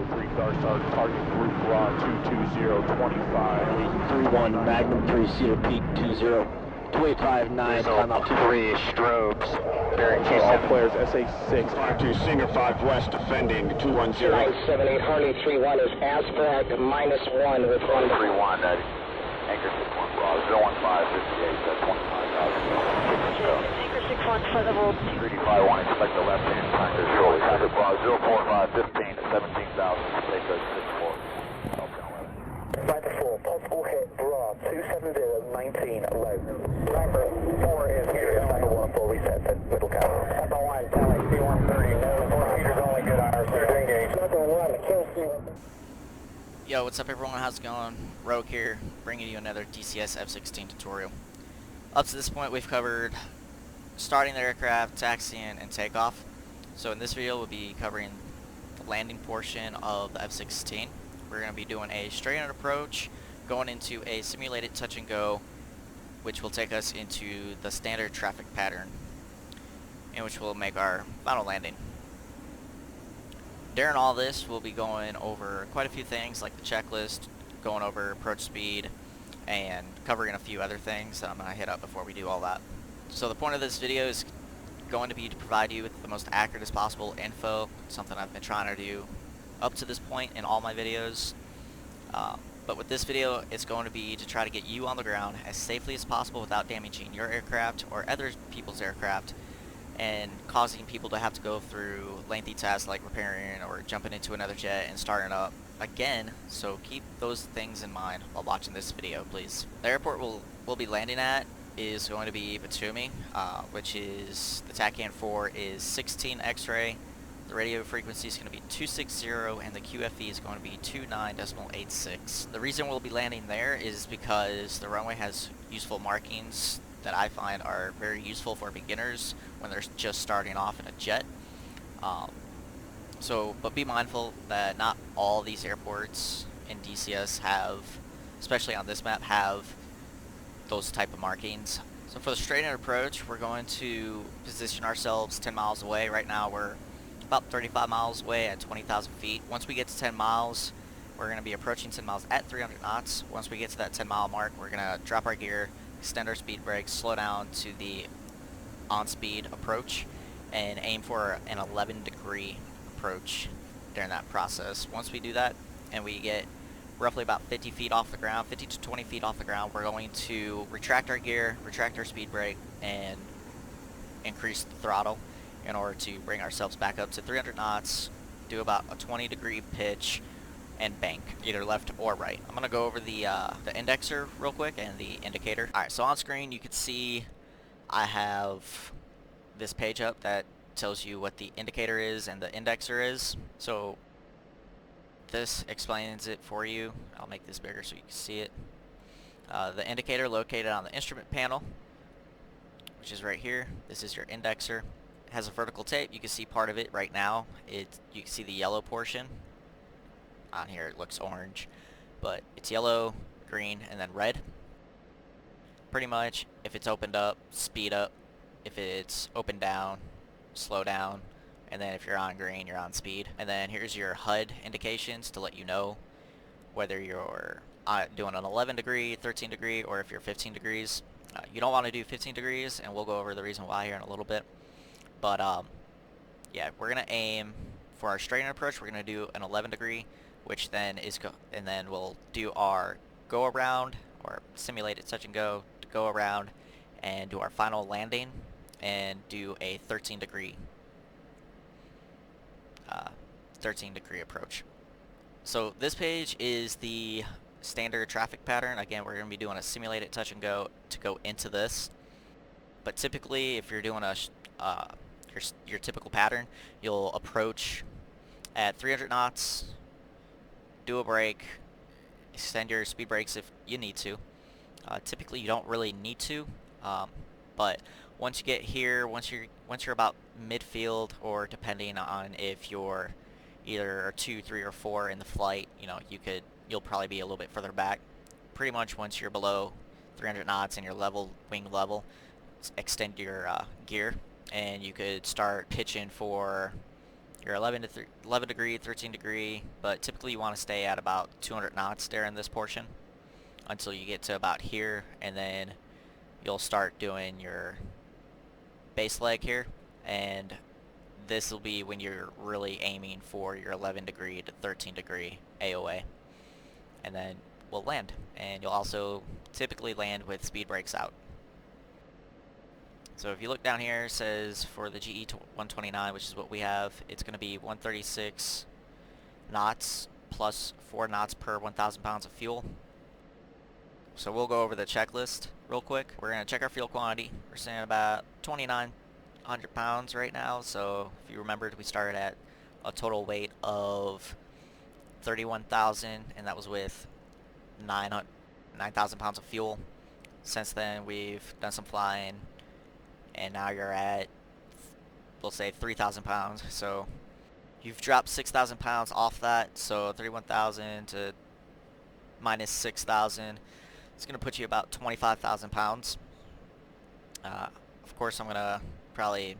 start target group raw 22025. 31 Magnum 3 Cedar Peak 20259, time out 3 strobes. Bearing So all players SA6. 52 Singer 5 West defending 210. 978 Harley 31 is aspect -1 with 131, anchor 61 Bravo, 01558, 25,000. Anchor 61 for the roll. 351, expect the left hand tanker shortly. Traffic Bravo, 04515 at 17,000, take those 64. Driver 4, possible hit Bra 27019 low. Driver 4 is here, number 1 full reset at middle cover. Number 1, telling C-130, no, 4 meters only, good IRS, engaged. Number 1, kill C-130. Yo, what's up everyone, how's it going? Rogue here, bringing you another DCS F-16 tutorial. Up to this point we've covered starting the aircraft, taxiing, and takeoff. So in this video we'll be covering the landing portion of the F-16. We're going to be doing a straight-on approach, going into a simulated touch and go, which will take us into the standard traffic pattern, in which we'll make our final landing. During all this, we'll be going over quite a few things like the checklist, going over approach speed, and covering a few other things that I'm going to hit up before we do all that. So the point of this video is going to be to provide you with the most accurate as possible info, something I've been trying to do up to this point in all my videos. But with this video, it's going to be to try to get you on the ground as safely as possible without damaging your aircraft or other people's aircraft, and causing people to have to go through lengthy tasks like repairing or jumping into another jet and starting up again. So keep those things in mind while watching this video, please. The airport we'll be landing at is going to be Batumi, which is, the TACAN 4 is 16 X-ray, the radio frequency is going to be 260, and the QFE is going to be 29.86. The reason we'll be landing there is because the runway has useful markings that I find are very useful for beginners when they're just starting off in a jet. But be mindful that not all these airports in DCS have, especially on this map, have those type of markings. So for the straight-in approach, we're going to position ourselves 10 miles away. Right now we're about 35 miles away at 20,000 feet. Once we get to 10 miles, we're going to be approaching 10 miles at 300 knots. Once we get to that 10 mile mark, we're going to drop our gear, extend our speed brakes, slow down to the on-speed approach, and aim for an 11-degree approach during that process. Once we do that, and we get roughly about 50 feet off the ground, 50 to 20 feet off the ground, we're going to retract our gear, retract our speed brake, and increase the throttle in order to bring ourselves back up to 300 knots, do about a 20-degree pitch, and bank, either left or right. I'm going to go over the indexer real quick and the indicator. Alright, so on screen you can see I have this page up that tells you what the indicator is and the indexer is. So this explains it for you. I'll make this bigger so you can see it. The indicator located on the instrument panel, which is right here. This is your indexer. It has a vertical tape. You can see part of it right now. You can see the yellow portion. On here it looks orange, but it's yellow, green, and then red. Pretty much, if it's opened up, speed up. If it's opened down, slow down. And then if you're on green, you're on speed. And then here's your HUD indications to let you know whether you're doing an 11 degree, 13 degree, or if you're 15 degrees. You don't want to do 15 degrees, and we'll go over the reason why here in a little bit. But yeah, we're gonna aim for our straight-in approach. We're gonna do an 11 degree, which then and then we'll do our go around or simulated touch and go to go around, and do our final landing and do a 13 degree approach. So this page is the standard traffic pattern. Again, we're going to be doing a simulated touch and go to go into this. But typically, if you're doing your typical pattern, you'll approach at 300 knots, do a brake, extend your speed brakes if you need to. Typically, you don't really need to, but once you get here, once you're about midfield, or depending on if you're either 2, 3, or 4 in the flight, you'll probably be a little bit further back. Pretty much once you're below 300 knots and your wing level, extend your gear, and you could start pitching for your 11 degree, 13 degree, but typically you want to stay at about 200 knots during this portion until you get to about here, and then you'll start doing your base leg here, and this will be when you're really aiming for your 11 degree to 13 degree AOA, and then we'll land, and you'll also typically land with speed brakes out. So if you look down here, it says for the GE 129, which is what we have, it's going to be 136 knots plus 4 knots per 1,000 pounds of fuel. So we'll go over the checklist real quick. We're going to check our fuel quantity. We're saying about 2,900 pounds right now. So if you remembered, we started at a total weight of 31,000, and that was with 9,000 pounds of fuel. Since then, we've done some flying, and now you're at, we'll say, 3,000 pounds. So you've dropped 6,000 pounds off that. So 31,000 to minus 6,000. It's going to put you about 25,000 pounds. Of course, I'm going to probably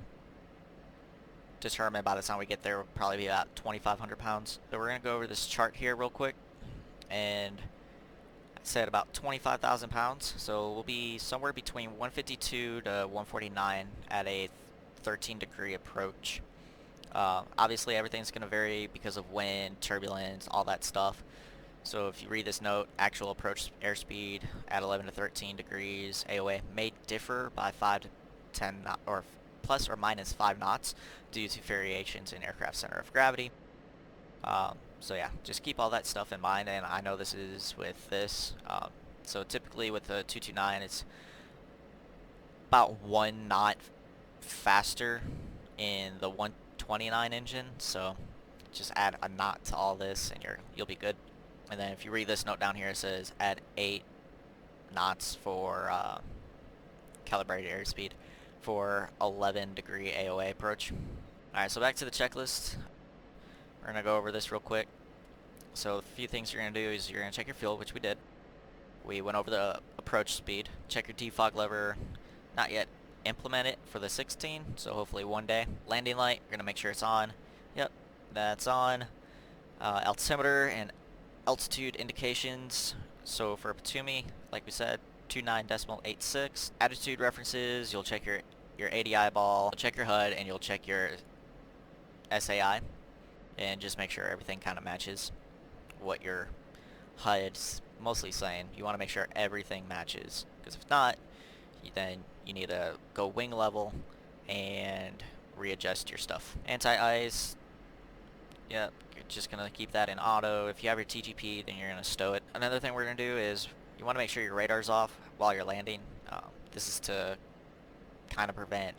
determine by the time we get there, we'll probably be about 2,500 pounds. So we're going to go over this chart here real quick. And I said about 25,000 pounds. So we'll be somewhere between 152 to 149 at a 13 degree approach. Obviously, everything's going to vary because of wind, turbulence, all that stuff. So if you read this note, actual approach airspeed at 11 to 13 degrees AOA may differ by 5 to 10 knots, or plus or minus 5 knots due to variations in aircraft center of gravity. So yeah, just keep all that stuff in mind, and I know this is with this. So typically with the 229, it's about 1 knot faster in the 129 engine. So just add a knot to all this, and you'll be good. And then if you read this note down here, it says add 8 knots for calibrated airspeed for 11 degree AOA approach. Alright, so back to the checklist. We're going to go over this real quick. So a few things you're going to do is you're going to check your fuel, which we did. We went over the approach speed. Check your defog lever. Not yet implement it for the 16, so hopefully one day. Landing light, you're going to make sure it's on. Yep, that's on. Altimeter and altitude indications. So for Batumi, like we said, 29.86. Attitude references, you'll check your ADI ball, check your HUD, and you'll check your SAI, and just make sure everything kind of matches what your HUD's mostly saying. You want to make sure everything matches, because if not, then you need to go wing level and readjust your stuff. Anti-ice, yep, you're just going to keep that in auto. If you have your TGP, then you're going to stow it. Another thing we're going to do is you want to make sure your radar's off while you're landing. This is to kind of prevent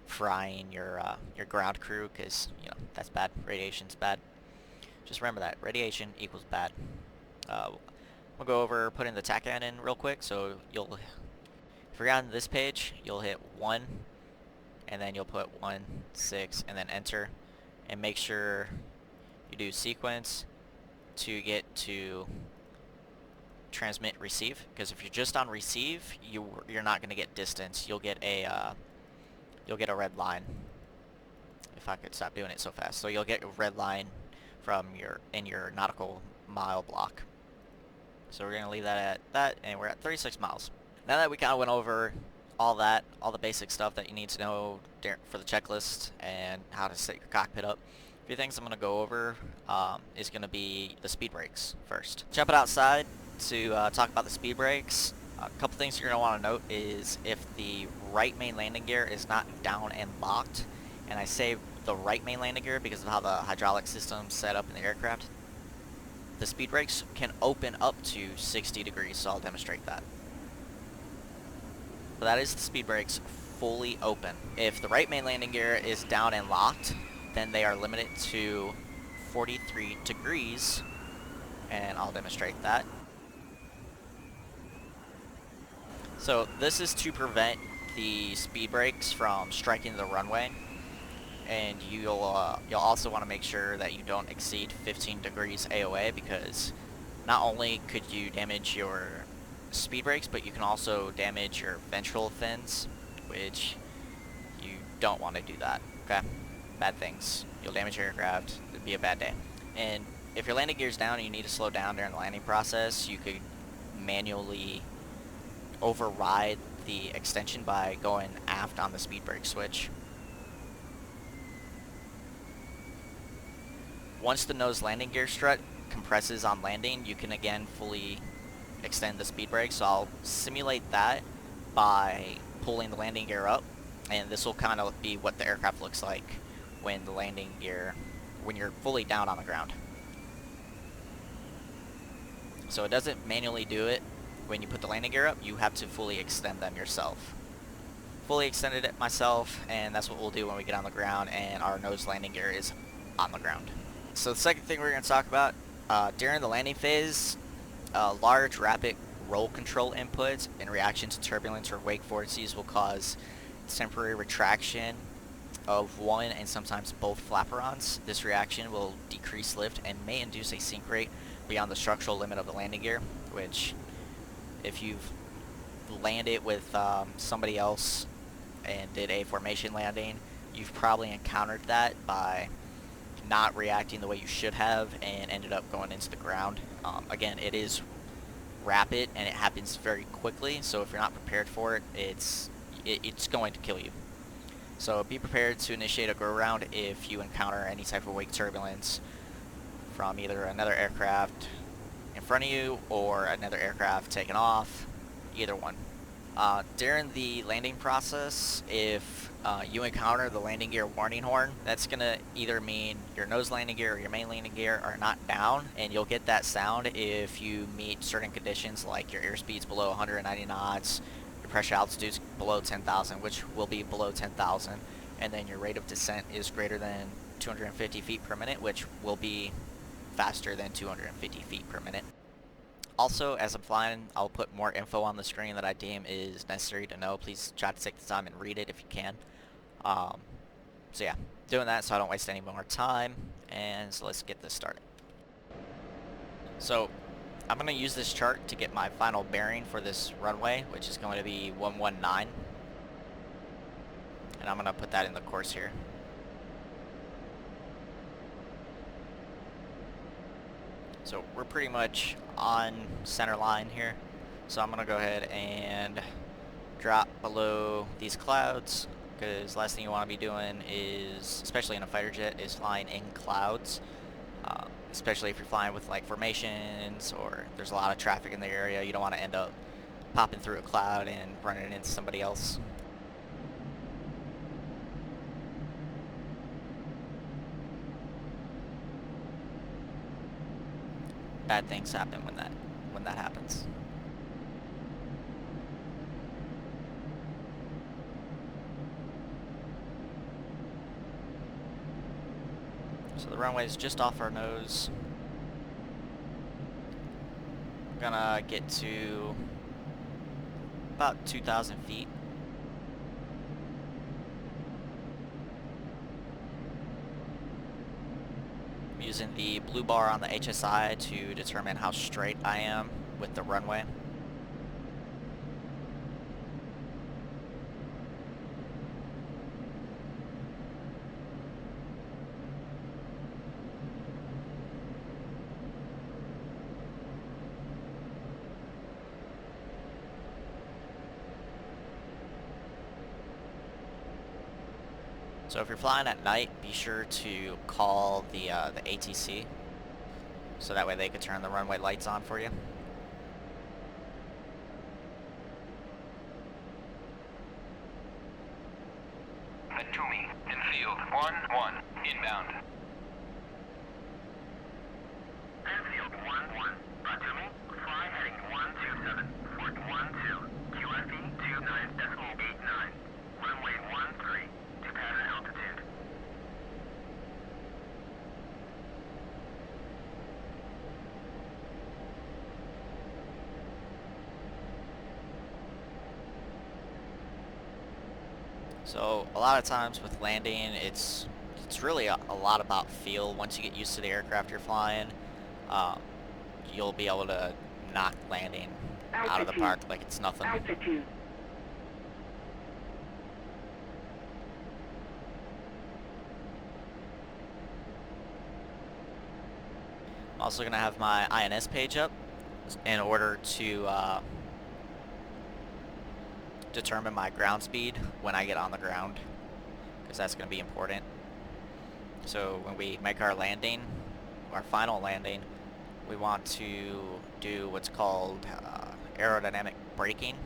frying your ground crew, because you know that's bad. Radiation's bad. Just remember that radiation equals bad. We'll go over putting the TACAN in real quick. So if you're on this page, you'll hit 1, and then you'll put 1, 6, and then enter, and make sure you do sequence to get to transmit receive, because if you're just on receive, you're not going to get distance. You'll get a red line. If I could stop doing it so fast. So you'll get a red line from in your nautical mile block. So we're going to leave that at that, and we're at 36 miles. Now that we kind of went over all that, all the basic stuff that you need to know for the checklist and how to set your cockpit up, a few things I'm going to go over is going to be the speed brakes first. Jumping outside to talk about the speed brakes, a couple things you're going to want to note is if the right main landing gear is not down and locked, and I say the right main landing gear because of how the hydraulic system's set up in the aircraft, the speed brakes can open up to 60 degrees, so I'll demonstrate that. So that is the speed brakes fully open. If the right main landing gear is down and locked, then they are limited to 43 degrees, and I'll demonstrate that. So this is to prevent the speed brakes from striking the runway, and you'll also want to make sure that you don't exceed 15 degrees AOA, because not only could you damage your speed brakes, but you can also damage your ventral fins, which you don't want to do that, okay? bad things. You'll damage your aircraft. It'd be a bad day. And if your landing gear's down and you need to slow down during the landing process, you could manually override the extension by going aft on the speed brake switch. Once the nose landing gear strut compresses on landing, you can again fully extend the speed brake. So I'll simulate that by pulling the landing gear up, and this will kind of be what the aircraft looks like when the landing gear, when you're fully down on the ground. So it doesn't manually do it when you put the landing gear up, you have to fully extend them yourself. Fully extended it myself, and that's what we'll do when we get on the ground and our nose landing gear is on the ground. So the second thing we're going to talk about, during the landing phase, large rapid roll control inputs in reaction to turbulence or wake forces will cause temporary retraction of one and sometimes both flaperons. This reaction will decrease lift and may induce a sink rate beyond the structural limit of the landing gear, which if you've landed with somebody else and did a formation landing, you've probably encountered that by not reacting the way you should have and ended up going into the ground. Again, it is rapid and it happens very quickly, so if you're not prepared for it, it's going to kill you. So be prepared to initiate a go round if you encounter any type of wake turbulence from either another aircraft in front of you or another aircraft taking off, either one. During the landing process, if you encounter the landing gear warning horn, that's going to either mean your nose landing gear or your main landing gear are not down, and you'll get that sound if you meet certain conditions like your airspeed's below 190 knots, your pressure altitude's below 10,000, which will be below 10,000, and then your rate of descent is greater than 250 feet per minute, which will be faster than 250 feet per minute. Also, as I'm flying, I'll put more info on the screen that I deem is necessary to know. Please try to take the time and read it if you can. So yeah, doing that so I don't waste any more time, and so let's get this started. So I'm going to use this chart to get my final bearing for this runway, which is going to be 119, and I'm going to put that in the course here. So we're pretty much on center line here. So I'm going to go ahead and drop below these clouds, because last thing you want to be doing is, especially in a fighter jet, is flying in clouds. Especially if you're flying with like formations or there's a lot of traffic in the area. You don't want to end up popping through a cloud and running into somebody else. Bad things happen when that happens. So the runway is just off our nose. I'm gonna get to about 2,000 feet. I'm using the blue bar on the HSI to determine how straight I am with the runway. So if you're flying at night, be sure to call the ATC, so that way they could turn the runway lights on for you. Atumi, in field, 1-1, inbound. Enfield, 1-1, Atumi, fly heading 127, Fort 12, QFE 29.89, runway 13, to pattern altitude. So a lot of times with landing, it's really a lot about feel. Once you get used to the aircraft you're flying, you'll be able to knock landing out of the park like it's nothing. Altitude. Also gonna have my INS page up in order to determine my ground speed when I get on the ground, because that's gonna be important. So when we make our landing, our final landing, we want to do what's called aerodynamic braking,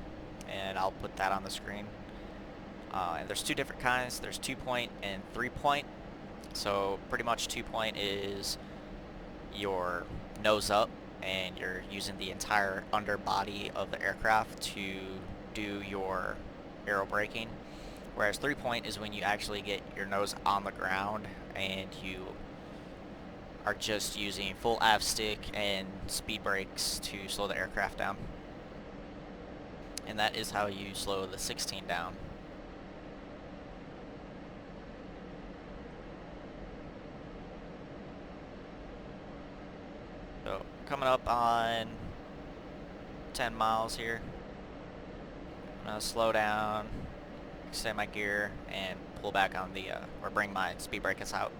and I'll put that on the screen. And there's two different kinds. There's 2-point and 3-point. So pretty much 2-point is your nose up and you're using the entire underbody of the aircraft to do your aerobraking, whereas 3-point is when you actually get your nose on the ground and you are just using full av stick and speed brakes to slow the aircraft down. And that is how you slow the 16 down. So coming up on 10 miles here, I'm gonna slow down, extend my gear, and pull back on the, or bring my speed brakes out.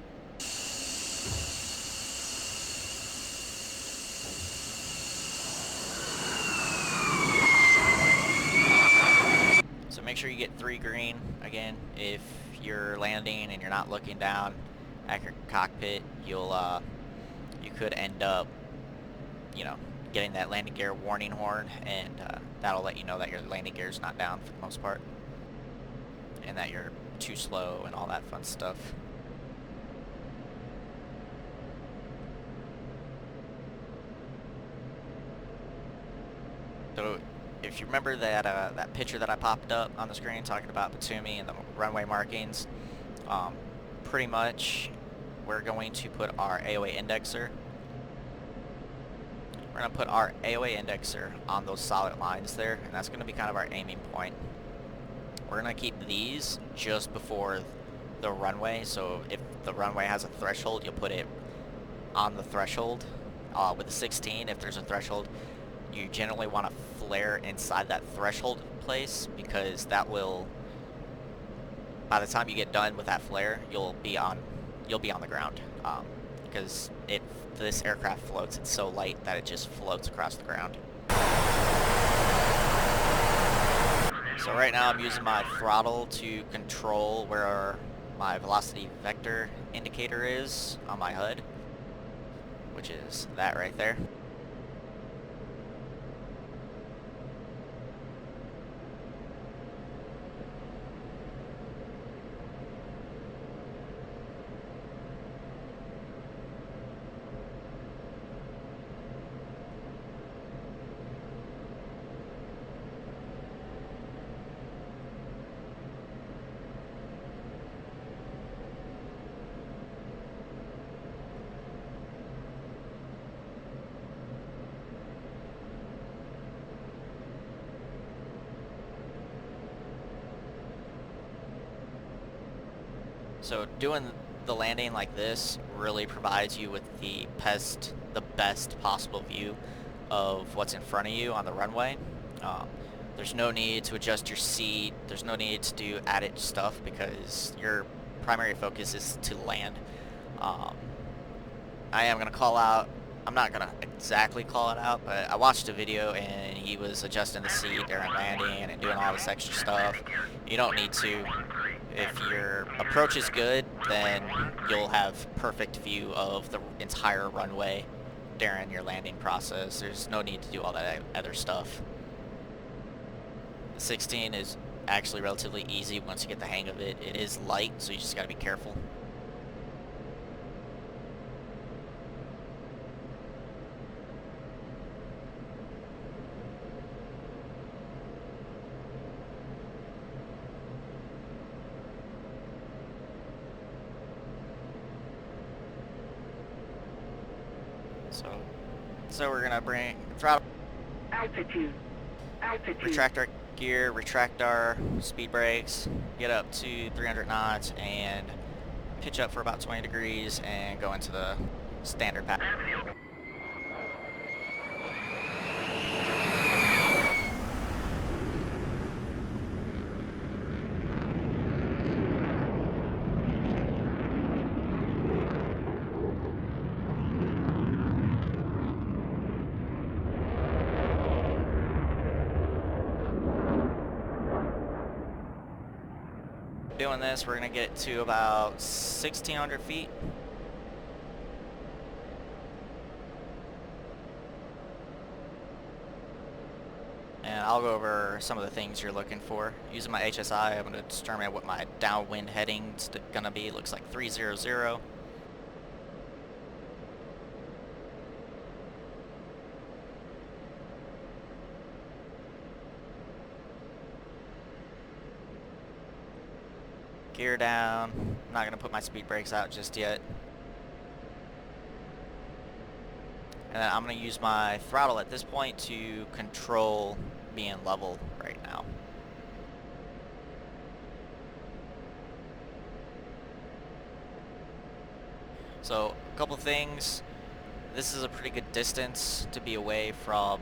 So make sure you get 3 green. Again, if you're landing and you're not looking down at your cockpit, you'll, you could end up, you know, getting that landing gear warning horn, and that'll let you know that your landing gear is not down for the most part, and that you're too slow and all that fun stuff. So if you remember that that picture that I popped up on the screen talking about Batumi and the runway markings, pretty much we're going to put our AOA indexer. We're going to put our AOA indexer on those solid lines there, and that's going to be kind of our aiming point. We're going to keep these just before the runway, so if the runway has a threshold, you'll put it on the threshold. With the 16, if there's a threshold, you generally want to flare inside that threshold place, because that will, by the time you get done with that flare, you'll be on the ground, because this aircraft floats. It's so light that it just floats across the ground. So right now I'm using my throttle to control where my velocity vector indicator is on my HUD, which is that right there. So doing the landing like this really provides you with the best possible view of what's in front of you on the runway. There's no need to adjust your seat. There's no need to do added stuff, because your primary focus is to land. I am going to call out, I'm not going to exactly call it out, but I watched a video and he was adjusting the seat during landing and doing all this extra stuff. You don't need to. If your approach is good, then you'll have perfect view of the entire runway during your landing process. There's no need to do all that other stuff. The 16 is actually relatively easy once you get the hang of it. It is light, so you just gotta be careful. So we're gonna bring throttle, altitude, retract our gear, retract our speed brakes, get up to 300 knots, and pitch up for about 20 degrees, and go into the standard path. doing this, we're going to get to about 1,600 feet. And I'll go over some of the things you're looking for. Using my HSI, I'm going to determine what my downwind heading's going to be. It looks like 300. Gear down. I'm not going to put my speed brakes out just yet. And then I'm going to use my throttle at this point to control being level right now. So, a couple things. This is a pretty good distance to be away from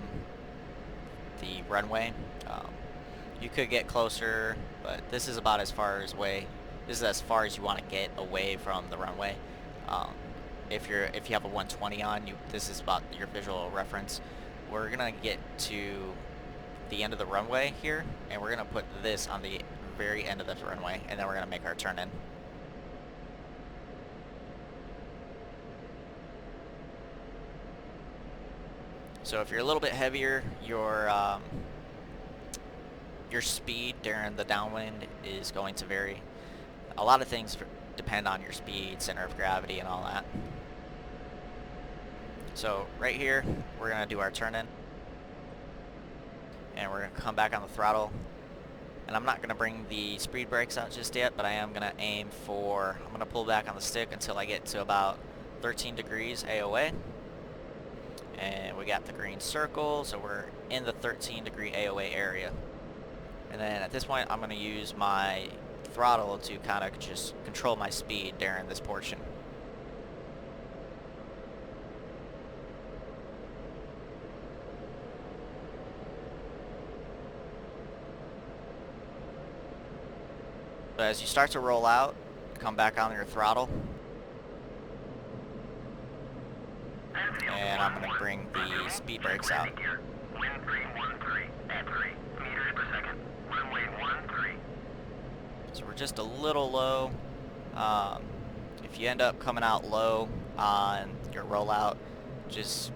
the runway. You could get closer, but this is about as far as away. This is as far as you want to get away from the runway. If you have a 120 on, this is about your visual reference. We're gonna get to the end of the runway here, and we're gonna put this on the very end of this runway, and then we're gonna make our turn in. So if you're a little bit heavier, your speed during the downwind is going to vary. A lot of things depend on your speed, center of gravity, and all that. So right here, we're going to do our turn in. And we're going to come back on the throttle. And I'm not going to bring the speed brakes out just yet, but I am going to I'm going to pull back on the stick until I get to about 13 degrees AOA. And we got the green circle, so we're in the 13 degree AOA area. And then at this point, I'm going to use my throttle to kind of just control my speed during this portion. So as you start to roll out, come back on your throttle. And I'm going to bring the speed brakes out. Wind 313 at 3 meters per second. Runway 13. So we're just a little low. If you end up coming out low on your rollout, just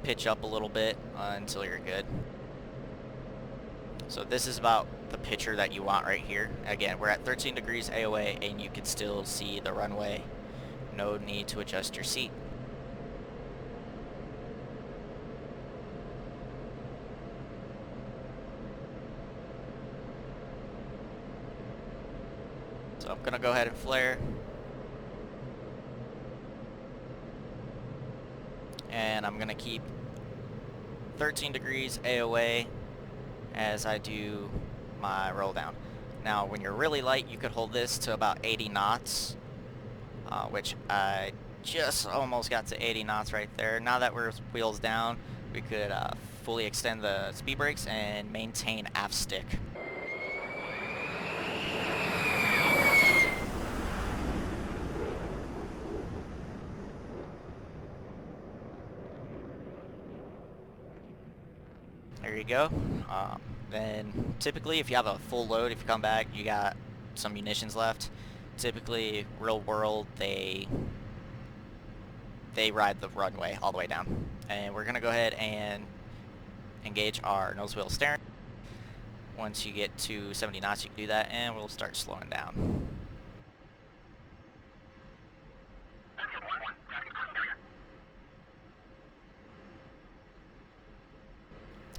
pitch up a little bit until you're good. So this is about the picture that you want right here. Again, we're at 13 degrees AOA and you can still see the runway. No need to adjust your seat. So I'm going to go ahead and flare. And I'm going to keep 13 degrees AOA as I do my roll down. Now when you're really light, you could hold this to about 80 knots, which I just almost got to 80 knots right there. Now that we're wheels down, we could fully extend the speed brakes and maintain aft stick. There you go. Then typically if you have a full load, if you come back, you got some munitions left. Typically, real world, they ride the runway all the way down. And we're going to go ahead and engage our nose wheel steering. Once you get to 70 knots, you can do that, and we'll start slowing down.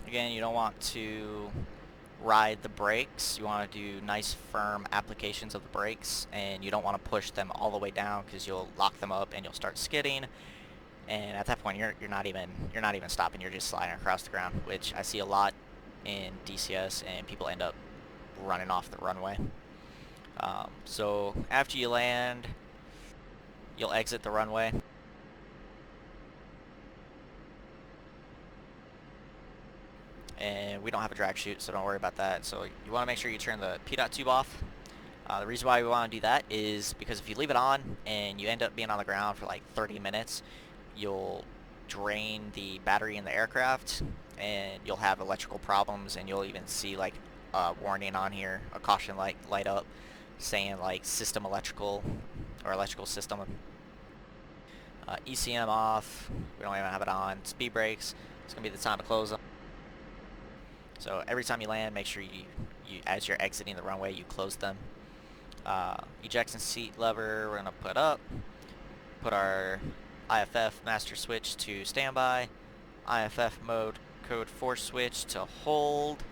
Again, you don't want to ride the brakes. You want to do nice firm applications of the brakes, and you don't want to push them all the way down because you'll lock them up and you'll start skidding. And at that point, you're not even stopping. You're just sliding across the ground, which I see a lot in DCS, and people end up running off the runway. So after you land, you'll exit the runway. And we don't have a drag chute, so don't worry about that. So you want to make sure you turn the P-dot tube off. The reason why we want to do that is because if you leave it on and you end up being on the ground for like 30 minutes, you'll drain the battery in the aircraft and you'll have electrical problems, and you'll even see like a warning on here, a caution light light up. saying like system electrical or electrical system. ECM off. We don't even have it on. Speed brakes. It's gonna be the time to close them. So every time you land, make sure you as you're exiting the runway, you close them. Ejection seat lever we're gonna put up. Put our IFF master switch to standby. IFF mode code 4 switch to hold.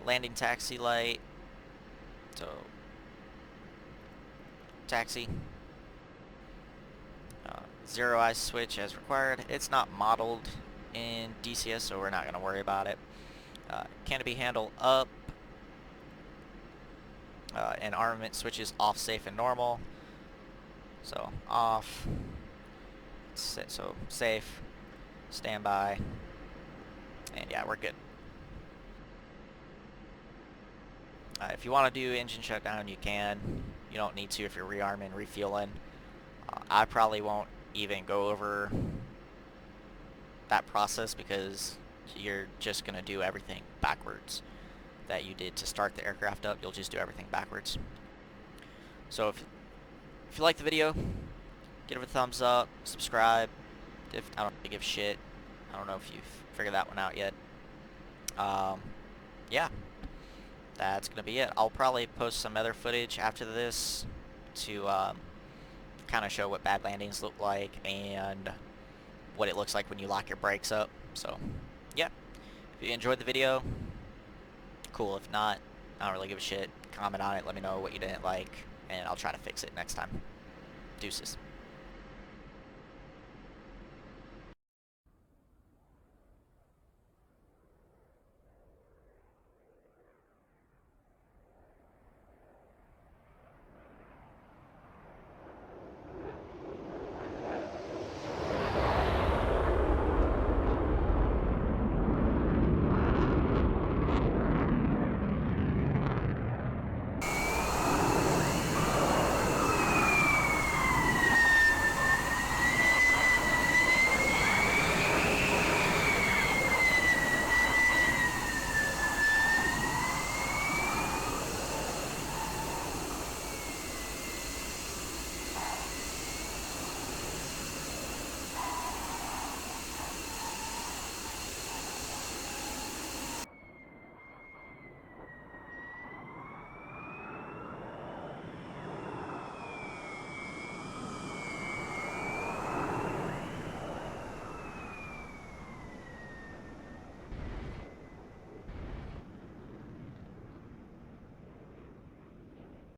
Landing taxi light. So taxi. Zero eye switch as required. It's not modeled in DCS, so we're not going to worry about it. Canopy handle up. And armament switches off, safe, and normal. So off. So safe. Standby. And yeah, we're good. If you want to do engine shutdown, you can. You don't need to if you're rearming, refueling. I probably won't even go over that process because you're just going to do everything backwards that you did to start the aircraft up. You'll just do everything backwards. So if you like the video, give it a thumbs up, subscribe. I don't really give a shit. I don't know if you've figured that one out yet. Yeah, that's gonna be it. I'll probably post some other footage after this to kind of show what bad landings look like and what it looks like when you lock your brakes up. So yeah, if you enjoyed the video, cool. If not, I don't really give a shit. Comment on it, let me know what you didn't like, and I'll try to fix it next time. Deuces.